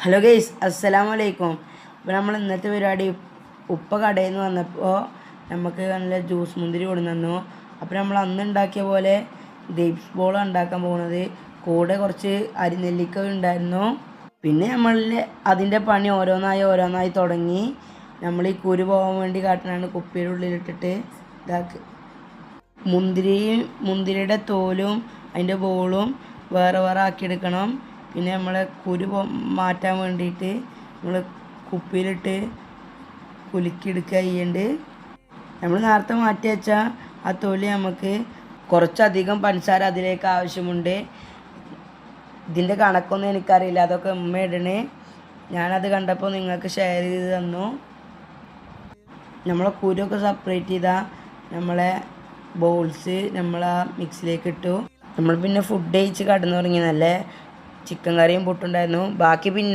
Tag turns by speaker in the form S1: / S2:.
S1: Hello guys, അസ്സലാമലൈക്കും. അപ്പോൾ നമ്മൾ ഇന്നത്തെ പരിപാടി ഉപ്പ കടയിൽ നിന്ന് വന്നപ്പോൾ നമുക്ക് നല്ല ജ്യൂസ് മുന്തിരി കൊണ്ടുവന്നു. അപ്പോൾ നമ്മൾ അന്ന് ഉണ്ടാക്കിയ പോലെ ഗ്രേപ്സ് ബോൾ ഉണ്ടാക്കാൻ പോകുന്നത്. കൂടെ കുറച്ച് അരിനെല്ലിക്ക ഉണ്ടായിരുന്നു. പിന്നെ നമ്മൾ അതിൻ്റെ പണി ഓരോന്നായി തുടങ്ങി. നമ്മൾ ഈ കുരു പോകാൻ വേണ്ടി കാട്ടിനാണ് കുപ്പിയുടെ ഉള്ളിലിട്ടിട്ട് മുന്തിരിയുടെ തോലും അതിൻ്റെ ബോളും വേറെ ആക്കിയെടുക്കണം. പിന്നെ നമ്മളെ കുരു മാറ്റാൻ വേണ്ടിയിട്ട് നമ്മൾ കുപ്പിയിലിട്ട് കുലുക്കിയെടുക്കുക ചെയ്യുന്നുണ്ട്. നമ്മൾ നേരത്തെ മാറ്റി വെച്ചാൽ ആ തൊലി നമുക്ക് കുറച്ചധികം പഞ്ചസാര അതിലേക്ക് ആവശ്യമുണ്ട്. ഇതിൻ്റെ കണക്കൊന്നും എനിക്കറിയില്ല, അതൊക്കെ ഉമ്മ ഇടണേ. ഞാനത് കണ്ടപ്പോൾ നിങ്ങൾക്ക് ഷെയർ ചെയ്ത് തന്നു. നമ്മളെ കുരുവൊക്കെ സെപ്പറേറ്റ് ചെയ്താൽ നമ്മളെ ബോൾസ് നമ്മൾ ആ മിക്സിലേക്ക് ഇട്ടു. നമ്മൾ പിന്നെ ഫുഡ് കഴിച്ച് കടന്നു തുടങ്ങി. നല്ല ചിക്കൻ കറിയും പുട്ടുണ്ടായിരുന്നു. ബാക്കി പിന്നെ